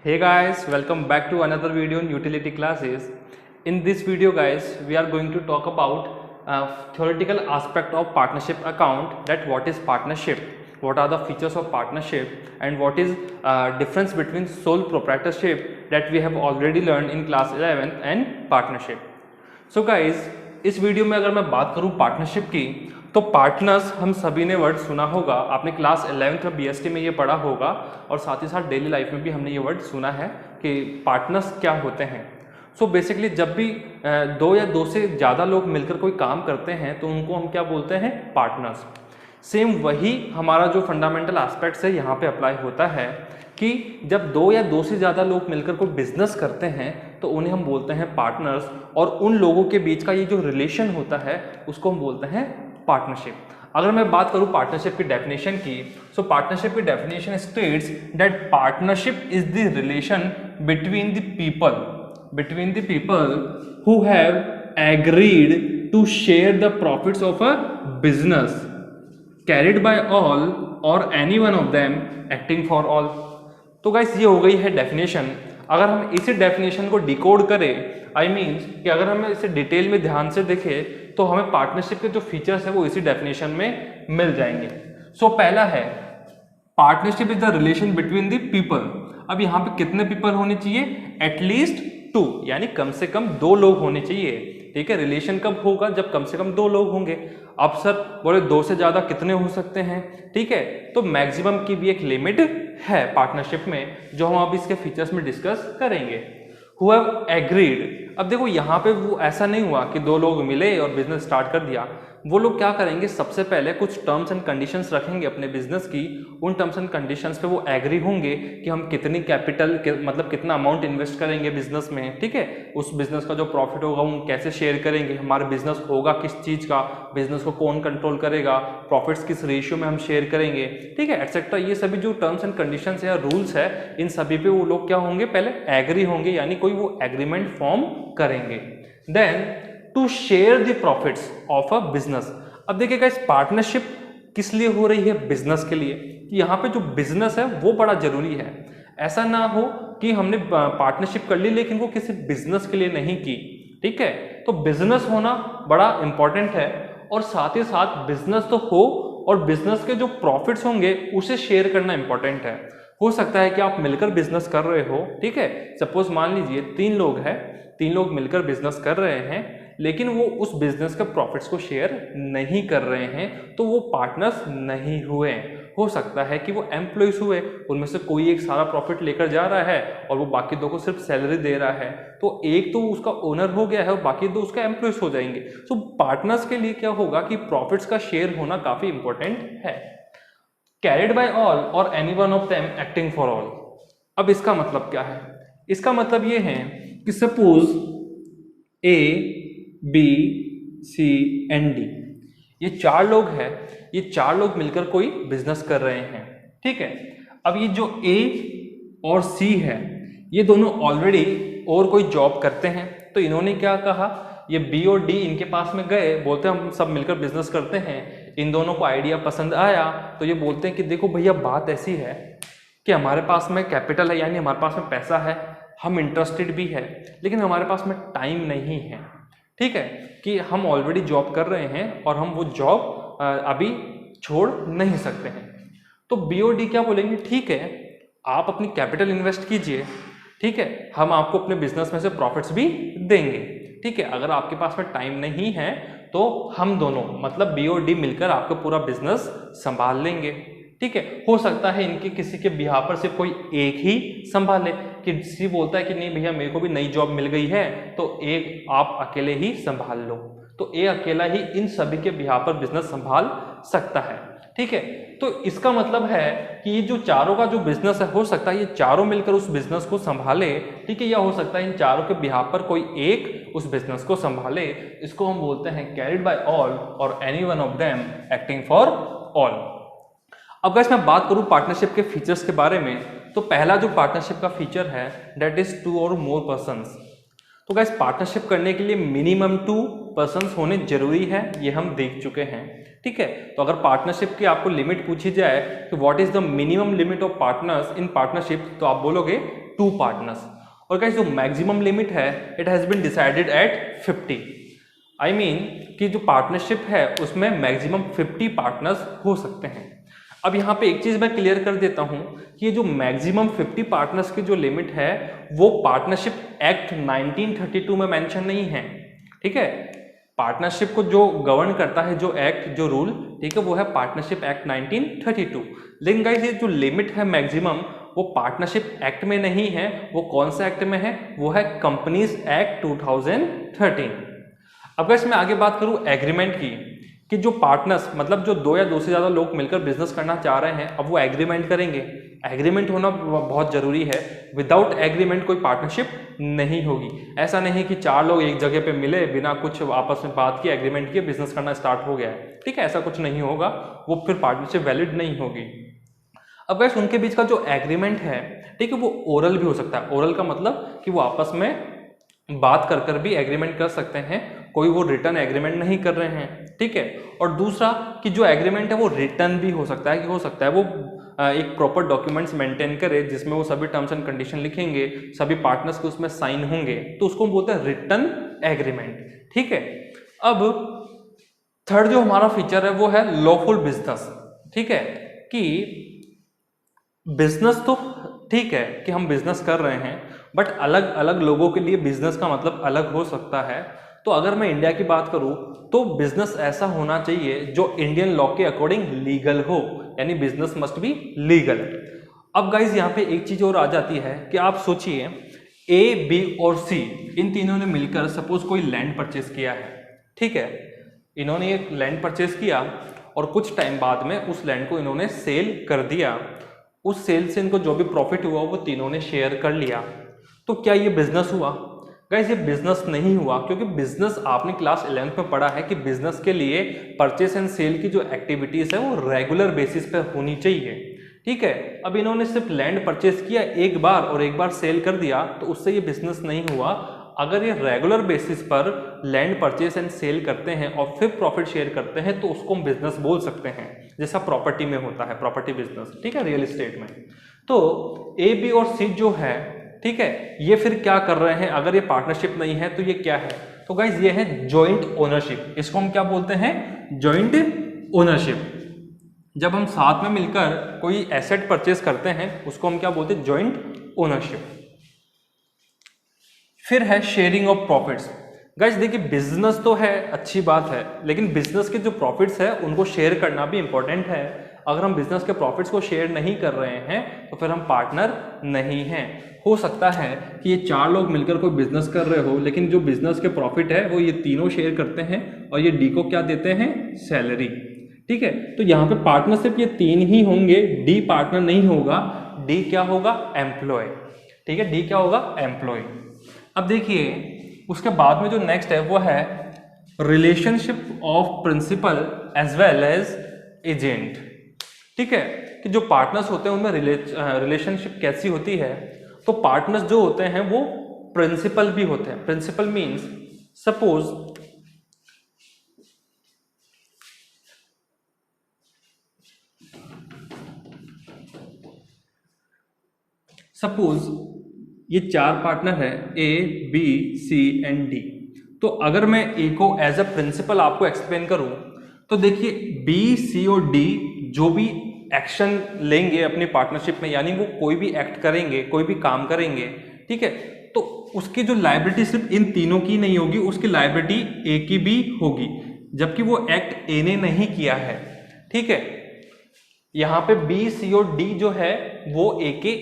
Hey guys, welcome back to another video in utility classes. In this video guys, we are going to talk about theoretical aspect of partnership account, that what is partnership, what are the features of partnership, and what is difference between sole proprietorship that we have already learned in class 11th and partnership. So guys, इस video में अगर मैं बात करूं partnership की, तो partners हम सभी ने वर्ड सुना होगा, आपने क्लास 11th में बीएसटी में ये पढ़ा होगा और साथ ही साथ डेली लाइफ में भी हमने ये वर्ड सुना है कि पार्टनर्स क्या होते हैं। सो बेसिकली जब भी दो या दो से ज़्यादा लोग मिलकर कोई काम करते हैं तो उनको हम क्या बोलते हैं, पार्टनर्स। सेम वही हमारा जो फंडामेंटल एस्पेक्ट्स है यहाँ पे अप्लाई होता है कि जब दो या दो से ज़्यादा लोग मिलकर कोई बिजनेस करते हैं तो उन्हें हम बोलते हैं पार्टनर्स, और उन लोगों के बीच का ये जो रिलेशन होता है उसको हम बोलते हैं पार्टनरशिप। अगर मैं बात करूं पार्टनरशिप की डेफिनेशन की, सो पार्टनरशिप की definition states that partnership is the relation between the people who have agreed to share the profits of a business carried by all or any one of them acting for all. तो guys ये हो गई है definition. अगर हम इसी definition को decode करें, आई मीन्स कि अगर हम इसे डिटेल में ध्यान से देखें तो हमें पार्टनरशिप के जो फीचर्स है वो इसी डेफिनेशन में मिल जाएंगे। सो पहला है partnership is the relation between the people. अब यहाँ पे कितने पीपल होने चाहिए, एटलीस्ट 2, यानी कम से कम 2 लोग होने चाहिए। ठीक है, रिलेशन कब होगा, जब कम से कम 2 लोग होंगे। अब सर बोले 2 से ज्यादा कितने हो सकते हैं, ठीक है, तो मैक्सिमम की भी एक लिमिट है पार्टनरशिप में, जो हम अब इसके फीचर्स में डिस्कस करेंगे। Who have agreed, अब देखो यहाँ पे वो ऐसा नहीं हुआ कि 2 लोग मिले और बिजनेस स्टार्ट कर दिया। वो लोग क्या करेंगे, सबसे पहले कुछ टर्म्स एंड कंडीशंस रखेंगे अपने बिजनेस की। उन टर्म्स एंड कंडीशंस पे वो एग्री होंगे कि हम कितनी कैपिटल मतलब कितना अमाउंट इन्वेस्ट करेंगे बिजनेस में। ठीक है, उस बिजनेस का जो प्रॉफिट होगा वो कैसे शेयर करेंगे, हमारा बिजनेस होगा किस चीज़ का, बिजनेस को कौन कंट्रोल करेगा, प्रॉफिट्स किस रेशियो में हम शेयर करेंगे, ठीक है, एटसेट्रा। ये सभी जो टर्म्स एंड कंडीशंस या रूल्स है, इन सभी पे वो लोग क्या होंगे, पहले एग्री होंगे, यानी कोई वो एग्रीमेंट फॉर्म करेंगे। Then to share the profits of a business. अब देखिएगा इस पार्टनरशिप किस लिए हो रही है, बिजनेस के लिए। कि यहाँ पे जो बिजनेस है वो बड़ा जरूरी है। ऐसा ना हो कि हमने पार्टनरशिप कर ली लेकिन वो किसी बिजनेस के लिए नहीं की। ठीक है, तो बिजनेस होना बड़ा इंपॉर्टेंट है, और साथ ही साथ बिजनेस तो हो और बिजनेस के जो प्रॉफिट्स होंगे उसे शेयर करना इंपॉर्टेंट है। हो सकता है कि आप मिलकर बिजनेस कर रहे हो, ठीक है, सपोज मान लीजिए 3 लोग हैं, 3 लोग मिलकर बिजनेस कर रहे हैं, लेकिन वो उस बिजनेस के प्रॉफिट्स को शेयर नहीं कर रहे हैं, तो वो पार्टनर्स नहीं हुए। हो सकता है कि वो एम्प्लॉयज हुए, उनमें से कोई एक सारा प्रॉफिट लेकर जा रहा है और वो बाकी 2 को सिर्फ सैलरी दे रहा है, तो एक तो उसका ओनर हो गया है और बाकी 2 उसका एम्प्लॉयज हो जाएंगे। तो पार्टनर्स के लिए क्या होगा कि प्रॉफिट्स का शेयर होना काफी इंपॉर्टेंट है। Carried by all or any one of them acting for all. अब इसका मतलब क्या है, इसका मतलब ये है कि suppose A B C and D, ये 4 लोग हैं, ये 4 लोग मिलकर कोई बिजनेस कर रहे हैं। ठीक है, अब ये जो ए और सी है ये दोनों ऑलरेडी और कोई जॉब करते हैं, तो इन्होंने क्या कहा, ये बी और डी इनके पास में गए, बोलते हैं हम सब मिलकर बिजनेस करते हैं। इन दोनों को आइडिया पसंद आया तो ये बोलते हैं कि देखो भैया बात ऐसी है कि हमारे पास में कैपिटल है, यानी हमारे पास में पैसा है, हम इंटरेस्टेड भी है, लेकिन हमारे पास में टाइम नहीं है। ठीक है, कि हम ऑलरेडी जॉब कर रहे हैं और हम वो जॉब अभी छोड़ नहीं सकते हैं। तो बी और डी क्या बोलेंगे, ठीक है आप अपनी कैपिटल इन्वेस्ट कीजिए, ठीक है, हम आपको अपने बिजनेस में से प्रॉफिट्स भी देंगे। ठीक है, अगर आपके पास में टाइम नहीं है तो हम दोनों मतलब बी और डी मिलकर आपका पूरा बिजनेस संभाल लेंगे। ठीक है, हो सकता है इनके किसी के बिहार पर सिर्फ कोई एक ही संभाले, कि सी बोलता है कि नहीं भैया मेरे को भी नई जॉब मिल गई है तो एक आप अकेले ही संभाल लो, तो ए अकेला ही इन सभी के बिहार पर बिजनेस संभाल सकता है। ठीक है, तो इसका मतलब है कि ये जो चारों का जो बिजनेस है, हो सकता है ये चारों मिलकर उस बिजनेस को संभाले, ठीक है, या हो सकता है इन चारों के बिहाफ पर कोई एक उस बिजनेस को संभाले। इसको हम बोलते हैं carried by all or any one of them acting for all. अब गाइस मैं बात करूं पार्टनरशिप के फीचर्स के बारे में, तो पहला जो पार्टनरशिप का फीचर है दैट इज 2 और मोर पर्सन्स। तो गाइस पार्टनरशिप करने के लिए मिनिमम 2 पर्सन्स होने जरूरी है, ये हम देख चुके हैं। ठीक है, तो अगर पार्टनरशिप की आपको लिमिट पूछी जाए कि what is the minimum limit of partners in partnership, तो आप बोलोगे 2 पार्टनर्स। और गाइस जो मैक्सिमम लिमिट है it has been decided at 50। I mean कि जो पार्टनरशिप है उसमें मैक्सिमम 50 पार्टनर्स हो सकते हैं। अब यहाँ पे एक चीज मैं क्लियर कर देता हूं कि ये जो मैक्सिमम 50 पार्टनर्स की जो लिमिट है वो पार्टनरशिप एक्ट 1932 में मेंशन नहीं है, ठीक है। पार्टनरशिप को जो गवर्न करता है जो एक्ट जो रूल, ठीक है, वो है पार्टनरशिप एक्ट 1932। लेकिन गाइस ये जो लिमिट है मैक्सिमम वो पार्टनरशिप एक्ट में नहीं है। वो कौन सा एक्ट में है? वो है कंपनीज एक्ट 2013। अब गाइस मैं आगे बात करूं एग्रीमेंट की, कि जो पार्टनर्स मतलब जो 2 या 2 से ज्यादा लोग मिलकर बिजनेस करना चाह रहे हैं, अब वो एग्रीमेंट करेंगे। एग्रीमेंट होना बहुत जरूरी है। विदाउट एग्रीमेंट कोई पार्टनरशिप नहीं होगी। ऐसा नहीं कि 4 लोग एक जगह पे मिले बिना कुछ आपस में बात किए एग्रीमेंट किए बिजनेस करना स्टार्ट हो गया है, ठीक है, ऐसा कुछ नहीं होगा, वो फिर पार्टनरशिप वैलिड नहीं होगी। अब गाइस उनके बीच का जो एग्रीमेंट है, ठीक है, वो ओरल भी हो सकता है। ओरल का मतलब कि वो आपस में बात कर भी एग्रीमेंट कर सकते हैं, कोई वो रिटर्न एग्रीमेंट नहीं कर रहे हैं, ठीक है। और दूसरा कि जो एग्रीमेंट है वो रिटर्न भी हो सकता है, कि हो सकता है वो एक प्रॉपर डॉक्यूमेंट्स मेंटेन करे जिसमें वो सभी टर्म्स एंड कंडीशन लिखेंगे, सभी पार्टनर्स के उसमें साइन होंगे, तो उसको हम बोलते हैं रिटर्न एग्रीमेंट, ठीक है। अब थर्ड जो हमारा फीचर है वो है लॉफुल बिजनेस, ठीक है, कि बिजनेस तो ठीक है कि हम बिजनेस कर रहे हैं, बट अलग अलग लोगों के लिए बिजनेस का मतलब अलग हो सकता है। तो अगर मैं इंडिया की बात करूं तो बिजनेस ऐसा होना चाहिए जो इंडियन लॉ के अकॉर्डिंग लीगल हो, यानी बिजनेस मस्ट बी लीगल। अब गाइज यहाँ पे एक चीज और आ जाती है कि आप सोचिए ए, बी और सी इन तीनों ने मिलकर सपोज कोई लैंड परचेस किया है, ठीक है। इन्होंने एक लैंड परचेस किया और कुछ टाइम बाद में उस लैंड को इन्होंने सेल कर दिया। उस सेल से इनको जो भी प्रॉफिट हुआ वो तीनों ने शेयर कर लिया। तो क्या ये बिजनेस हुआ? गाइस ये बिजनेस नहीं हुआ, क्योंकि बिजनेस आपने क्लास 11th में पढ़ा है कि बिजनेस के लिए परचेस एंड सेल की जो एक्टिविटीज है वो रेगुलर बेसिस पे होनी चाहिए, ठीक है। अब इन्होंने सिर्फ लैंड परचेस किया एक बार और एक बार सेल कर दिया, तो उससे ये बिजनेस नहीं हुआ। अगर ये रेगुलर बेसिस पर लैंड परचेस एंड सेल करते हैं और फिर प्रॉफिट शेयर करते हैं तो उसको हम बिजनेस बोल सकते हैं, जैसा प्रॉपर्टी में होता है, प्रॉपर्टी बिजनेस, ठीक है, रियल एस्टेट में। तो ए, बी और सी जो है, ठीक है, ये फिर क्या कर रहे हैं? अगर ये पार्टनरशिप नहीं है तो ये क्या है? तो गाइज ये है जॉइंट ओनरशिप। इसको हम क्या बोलते हैं? Joint ownership. जब हम साथ में मिलकर कोई एसेट परचेस करते हैं उसको हम क्या बोलते हैं? Joint ownership. फिर है शेयरिंग ऑफ प्रॉफिट्स। गाइज देखिए बिजनेस तो है, अच्छी बात है, लेकिन बिजनेस के जो प्रॉफिट्स है उनको शेयर करना भी इंपॉर्टेंट है। अगर हम बिजनेस के प्रॉफिट्स को शेयर नहीं कर रहे हैं तो फिर हम पार्टनर नहीं हैं। हो सकता है कि ये 4 लोग मिलकर कोई बिजनेस कर रहे हो, लेकिन जो बिजनेस के प्रॉफिट है वो ये तीनों शेयर करते हैं और ये डी को क्या देते हैं? सैलरी, ठीक है। तो यहाँ पे पार्टनरशिप ये 3 ही होंगे, डी पार्टनर नहीं होगा, डी क्या होगा? एम्प्लॉय, ठीक है, डी क्या होगा? एम्प्लॉय। अब देखिए उसके बाद में जो नेक्स्ट है वो है relationship of principal as well as agent, ठीक है, कि जो पार्टनर्स होते हैं उनमें रिलेशनशिप कैसी होती है? तो पार्टनर्स जो होते हैं वो प्रिंसिपल भी होते हैं। प्रिंसिपल मींस सपोज ये 4 पार्टनर है ए, बी, सी एंड डी। तो अगर मैं ए को एज अ प्रिंसिपल आपको एक्सप्लेन करूं तो देखिए बी, सी और डी जो भी एक्शन लेंगे अपनी पार्टनरशिप में, यानी वो कोई भी एक्ट करेंगे, कोई भी काम करेंगे, ठीक है, तो उसकी जो लायबिलिटी सिर्फ इन तीनों की नहीं होगी, उसकी लायबिलिटी ए की भी होगी, जबकि वो एक्ट ए ने नहीं किया है, ठीक है। यहाँ पे बी, सी और डी जो है वो ए के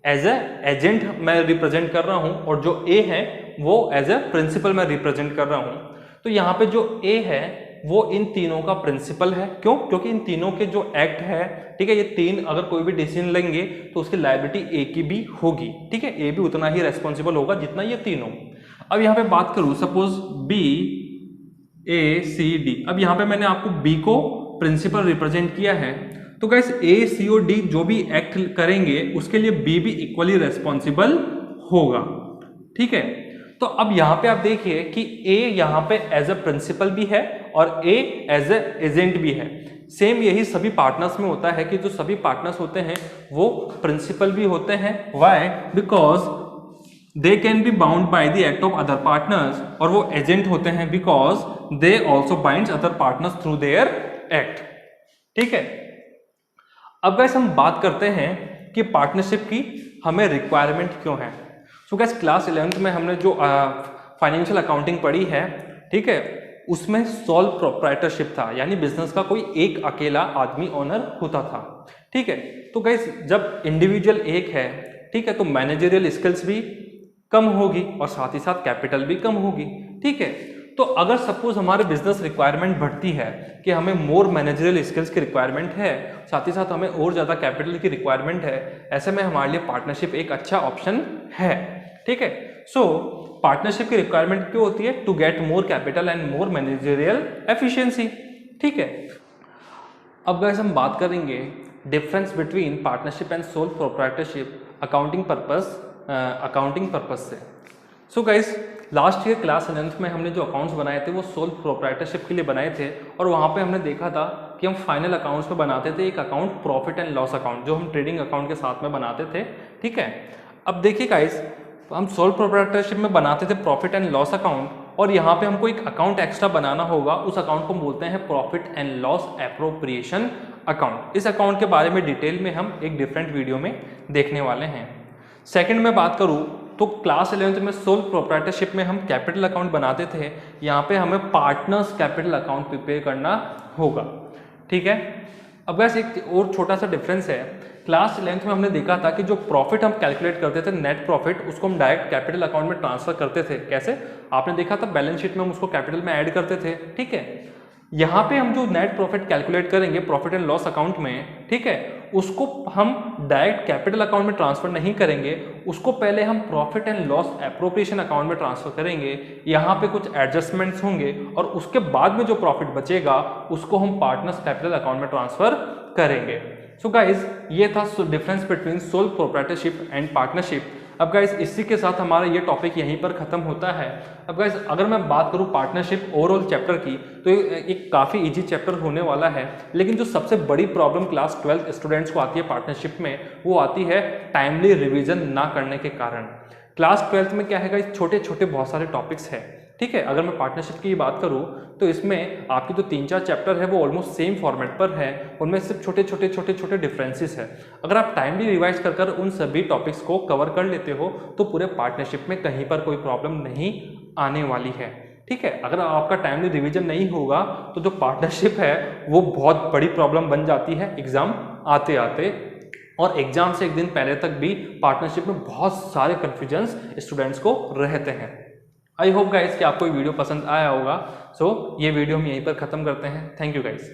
एज ए एजेंट मैं रिप्रेजेंट कर रहा हूं और जो ए है वो एज ए प्रिंसिपल मैं रिप्रेजेंट कर रहा हूं। तो यहाँ पे जो ए है वो इन तीनों का प्रिंसिपल है। क्यों? क्योंकि इन तीनों के जो एक्ट है, ठीक है, ये 3 अगर कोई भी डिसीजन लेंगे तो उसकी लायबिलिटी ए की भी होगी, ठीक है, ए भी उतना ही रेस्पॉन्सिबल होगा जितना ये तीनों। अब यहाँ पे बात करूं सपोज बी, ए, सी, डी। अब यहाँ पे मैंने आपको बी को प्रिंसिपल रिप्रेजेंट किया है, तो गाइस ए, सी और डी जो भी एक्ट करेंगे उसके लिए बी भी इक्वली रेस्पॉन्सिबल होगा, ठीक है। तो अब यहाँ पे आप देखिए कि ए यहाँ पे एज ए प्रिंसिपल भी है और ए एज ए एजेंट भी है। सेम यही सभी पार्टनर्स में होता है कि जो सभी पार्टनर्स होते हैं वो प्रिंसिपल भी होते हैं। Why? Because they can be bound by the act of other partners, और वो एजेंट होते हैं because they also binds other partners through their act. ठीक है, अब गाइस हम बात करते हैं कि पार्टनरशिप की हमें रिक्वायरमेंट क्यों है। सो गाइस क्लास 11th में हमने जो फाइनेंशियल अकाउंटिंग पढ़ी है, ठीक है, उसमें सोल प्रोप्राइटरशिप था, यानी बिजनेस का कोई एक अकेला आदमी ओनर होता था। ठीक है, तो गाइस जब इंडिविजुअल एक है, ठीक है, तो मैनेजरियल स्किल्स भी कम होगी और साथ ही साथ कैपिटल भी कम होगी। ठीक है, तो अगर सपोज हमारे बिजनेस रिक्वायरमेंट बढ़ती है कि हमें मोर मैनेजरियल स्किल्स की रिक्वायरमेंट है, साथ ही साथ हमें और ज़्यादा कैपिटल की रिक्वायरमेंट है, ऐसे में हमारे लिए पार्टनरशिप एक अच्छा ऑप्शन है। ठीक है, सो पार्टनरशिप की रिक्वायरमेंट क्यों होती है? To get more capital and more managerial efficiency. ठीक है, अब गाइस हम बात करेंगे difference between partnership and sole proprietorship accounting purpose से। So guys last year class 11th में हमने जो अकाउंट्स बनाए थे वो सोल प्रोप्राइटरशिप के लिए बनाए थे, और वहाँ पे हमने देखा था कि हम फाइनल अकाउंट्स में बनाते थे एक account profit and loss account, जो हम ट्रेडिंग अकाउंट के साथ में बनाते थे। ठीक है, अब देखिए गाइस हम सोल प्रोप्राइटरशिप में बनाते थे प्रॉफिट एंड लॉस अकाउंट, और यहाँ पे हमको एक अकाउंट एक्स्ट्रा बनाना होगा, उस अकाउंट को बोलते हैं profit and loss appropriation account. इस अकाउंट के बारे में डिटेल में हम एक डिफरेंट वीडियो में देखने वाले हैं। सेकंड में बात करूँ तो क्लास 11th में सोल प्रोप्राइटरशिप में हम कैपिटल अकाउंट बनाते थे, यहाँ पे हमें पार्टनर्स कैपिटल अकाउंट प्रिपेयर करना होगा। ठीक है, अब वैसे एक और छोटा सा डिफरेंस है, क्लास 11th में हमने देखा था कि जो प्रॉफिट हम कैलकुलेट करते थे नेट प्रॉफिट, उसको हम डायरेक्ट कैपिटल अकाउंट में ट्रांसफर करते थे। कैसे? आपने देखा था बैलेंस शीट में हम उसको कैपिटल में ऐड करते थे। ठीक है, यहाँ पे हम जो नेट प्रॉफिट कैलकुलेट करेंगे प्रॉफिट एंड लॉस अकाउंट में, ठीक है, उसको हम डायरेक्ट कैपिटल अकाउंट में ट्रांसफर नहीं करेंगे, उसको पहले हम profit and loss appropriation account में ट्रांसफर करेंगे। यहाँ पे कुछ एडजस्टमेंट्स होंगे और उसके बाद में जो प्रॉफिट बचेगा उसको हम पार्टनर्स कैपिटल अकाउंट में ट्रांसफर करेंगे। सो गाइज ये था difference between sole proprietorship and partnership. अब गाइज इसी के साथ हमारा ये टॉपिक यहीं पर खत्म होता है। अब गाइज अगर मैं बात करूँ पार्टनरशिप ओवरऑल चैप्टर की, तो एक काफ़ी इजी चैप्टर होने वाला है, लेकिन जो सबसे बड़ी प्रॉब्लम क्लास 12 स्टूडेंट्स को आती है पार्टनरशिप में, वो आती है टाइमली रिवीजन ना करने के कारण। क्लास 12 में क्या है गाइज, छोटे छोटे बहुत सारे टॉपिक्स हैं। ठीक है, अगर मैं पार्टनरशिप की बात करूं तो इसमें आपकी जो 3-4 चैप्टर है वो ऑलमोस्ट सेम फॉर्मेट पर है, उनमें सिर्फ छोटे छोटे डिफरेंसेस है। अगर आप टाइमली रिवाइज कर उन सभी टॉपिक्स को कवर कर लेते हो तो पूरे पार्टनरशिप में कहीं पर कोई प्रॉब्लम नहीं आने वाली है। ठीक है, अगर आपका टाइमली रिवीजन नहीं होगा तो जो पार्टनरशिप है वो बहुत बड़ी प्रॉब्लम बन जाती है एग्जाम आते आते, और एग्जाम से एक दिन पहले तक भी पार्टनरशिप में बहुत सारे कन्फ्यूजन्स स्टूडेंट्स को रहते हैं। आई होप गाइस कि आपको ये वीडियो पसंद आया होगा। सो ये वीडियो हम यहीं पर ख़त्म करते हैं। Thank you guys.